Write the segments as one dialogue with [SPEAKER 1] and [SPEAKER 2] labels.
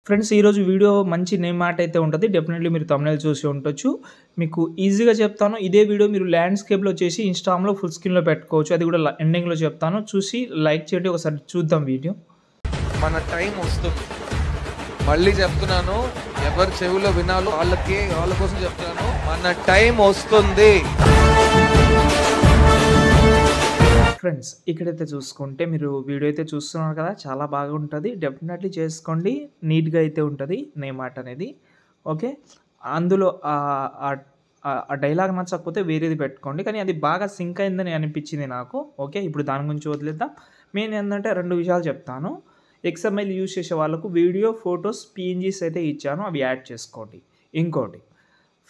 [SPEAKER 1] Friends ఈరోజు video మంచి name మాట అయితే ఉంటది. డెఫినెట్‌లీ మీరు థంబ్‌నెయిల్ చూసి ఉండొచ్చు. మీకు ఈజీగా చెప్తాను. ఇదే వీడియో మీరు ల్యాండ్‌స్కేప్‌లో చేసి ఇన్‌స్టాగ్రామ్‌లో ఫుల్ స్క్రీన్‌లో పెట్టుకోవచ్చు. అది కూడా ఎండింగ్‌లో చెప్తాను. చూసి లైక్ చేయండి. ఒకసారి చూద్దాం వీడియో.
[SPEAKER 2] మన టైం వస్తుంది. మళ్ళీ చెప్తున్నాను, ఎవరి చెవిలో వినాలో వాళ్ళ కోసం చెప్తున్నాను. మన టైం వస్తుంది.
[SPEAKER 1] ఫ్రెండ్స్ ఇక్కడైతే చూసుకుంటే మీరు వీడియో అయితే చూస్తున్నారు కదా, చాలా బాగా ఉంటుంది. డెఫినెట్లీ చేసుకోండి. నీట్‌గా అయితే ఉంటది నేమ్ ఆర్ట్ అనేది. ఓకే. అందులో ఆ డైలాగ్ నచ్చకపోతే వేరేది పెట్టుకోండి. కానీ అది బాగా సింక్ అయిందని అనిపించింది నాకు. ఓకే. ఇప్పుడు దాని గురించి వదిలేద్దాం. మెయిన్ ఏందంటే 2 విషయాలు చెప్తాను. ఎక్స్ఎంఎల్ యూజ్ చేసే వాళ్ళకు వీడియో, ఫోటోస్, పీఎన్‌జీస్ అయితే ఇచ్చాను. అవి యాడ్ చేసుకోండి. ఇంకోటి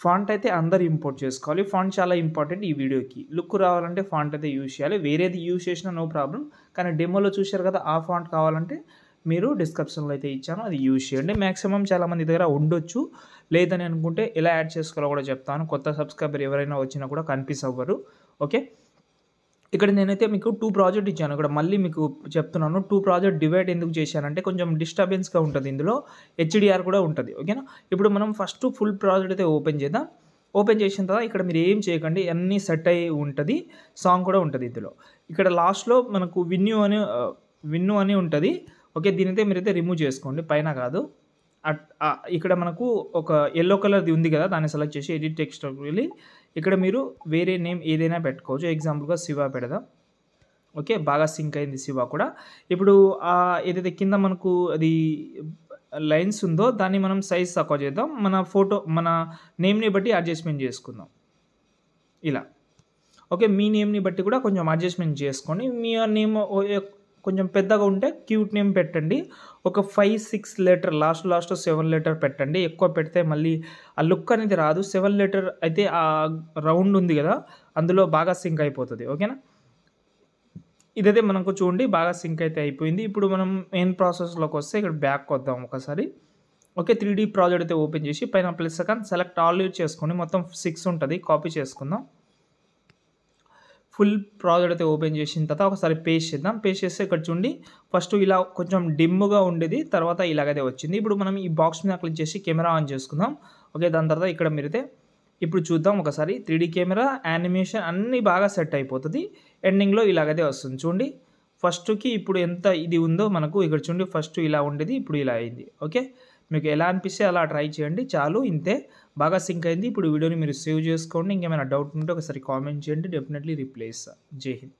[SPEAKER 1] ఫాంట్ అయితే అందరూ ఇంపోర్ట్ చేసుకోవాలి. ఫాంట్ చాలా ఇంపార్టెంట్ ఈ వీడియోకి. లుక్ రావాలంటే ఫాంట్ అయితే యూజ్ చేయాలి. వేరేది యూజ్ చేసినా నో ప్రాబ్లమ్. కానీ డెమోలో చూశారు కదా, ఆ ఫాంట్ కావాలంటే మీరు డిస్క్రిప్షన్‌లో అయితే ఇచ్చాను. అది యూజ్ చేయండి. మాక్సిమం చాలామంది దగ్గర ఉండొచ్చు. లేదని అనుకుంటే ఎలా యాడ్ చేసుకోవాలో కూడా చెప్తాను. కొత్త సబ్స్క్రైబర్ ఎవరైనా వచ్చినా కూడా కన్ఫ్యూజ్ అవ్వరు. ఓకే. ఇక్కడ నేనైతే మీకు 2 ప్రాజెక్ట్ ఇచ్చాను. ఇక్కడ మళ్ళీ మీకు చెప్తున్నాను. 2 ప్రాజెక్ట్ డివైడ్ ఎందుకు చేశానంటే కొంచెం డిస్టర్బెన్స్‌గా ఉంటది ఇందులో. హెచ్‌డీఆర్ కూడా ఉంటది. ఓకేనా. ఇప్పుడు మనం ఫస్ట్ ఫుల్ ప్రాజెక్ట్ అయితే ఓపెన్ చేద్దాం. ఓపెన్ చేసిన తర్వాత ఇక్కడ మీరు ఏం చేయకండి. అన్నీ సెట్ అయ్యి ఉంటది. సాంగ్ కూడా ఉంటది ఇందులో. ఇక్కడ లాస్ట్‌లో మనకు విన్ను అని ఉంటది. ఓకే. దీనైతే మీరైతే రిమూవ్ చేసుకోండి. పైన కాదు. ఇక్కడ మనకు ఒక యెల్లో కలర్‌ది ఉంది కదా, దాన్ని సెలెక్ట్ చేసి ఎడిట్ టెక్స్ట్‌లోకి వెళ్ళి ఇక్కడ మీరు వేరే నేమ్ ఏదైనా పెట్టుకోవచ్చు. ఎగ్జాంపుల్‌గా శివ పెడదాం. ఓకే. బాగా సింక్ అయింది శివ కూడా. ఇప్పుడు ఏదైతే కింద మనకు అది లైన్స్ ఉందో దాన్ని మనం సైజ్ తక్కువ చేద్దాం. మన నేమ్‌ని బట్టి అడ్జస్ట్‌మెంట్ చేసుకుందాం. ఇలా. ఓకే. మీ నేమ్‌ని బట్టి కూడా కొంచెం అడ్జస్ట్‌మెంట్ చేసుకోండి. మీ నేమ్ కొంచెం పెద్దగా ఉంటే క్యూట్ నేమ్ పెట్టండి. ఒక 5, 6 లెటర్ లాస్ట్‌లో 7 లెటర్ పెట్టండి. ఎక్కువ పెడితే మళ్ళీ ఆ లుక్ అనేది రాదు. 7 లెటర్ అయితే ఆ రౌండ్ ఉంది కదా, అందులో బాగా సింక్ అయిపోతది. ఓకేనా. ఇదైతే మనకు చూడండి బాగా సింక్ అయితే అయిపోయింది. ఇప్పుడు మనం మెయిన్ ప్రాసెస్‌లోకి వస్తే ఇక్కడ బ్యాక్ వద్దాం ఒకసారి. ఓకే. 3D ప్రాజెక్ట్ అయితే ఓపెన్ చేసి పైన ప్లస్ ఐకాన్ సెలెక్ట్ ఆల్ చేసుకోండి. మొత్తం 6 ఉంటది. కాపీ చేసుకుందాం. ఫుల్ ప్రాజెక్ట్ అయితే ఓపెన్ చేసిన తర్వాత ఒకసారి పేస్ట్ చేద్దాం. పేస్ట్ చేస్తే ఇక్కడ చూడండి ఫస్ట్ ఇలా కొంచెం డిమ్‌గా ఉండేది. తర్వాత ఇలాగైతే వచ్చింది. ఇప్పుడు మనం ఈ బాక్స్ మీద క్లిక్ చేసి కెమెరా ఆన్ చేసుకుందాం. ఓకే. దాని తర్వాత ఇక్కడ మీరైతే ఇప్పుడు చూద్దాం ఒకసారి 3D కెమెరా, యానిమేషన్ అన్నీ బాగా సెట్ అయిపోతది. ఎండింగ్‌లో ఇలాగైతే వస్తుంది. చూడండి ఫస్ట్‌కి ఇప్పుడు ఎంత ఇది ఉందో మనకు ఇక్కడ చూడండి, ఫస్ట్ ఇలా ఉండేది. ఇప్పుడు ఇలా అయింది. ఓకే. మీకు ఎలా అనిపిస్తే అలా ట్రై చేయండి. చాలు ఇంతే. బాగా సింక్ అయింది. ఇప్పుడు వీడియోని మీరు సేవ్ చేసుకోండి. ఇంకేమైనా డౌట్ ఉంటే ఒకసారి కామెంట్ చేయండి. డెఫినెట్‌లీ రిప్లై ఇస్తా. జై హింద్.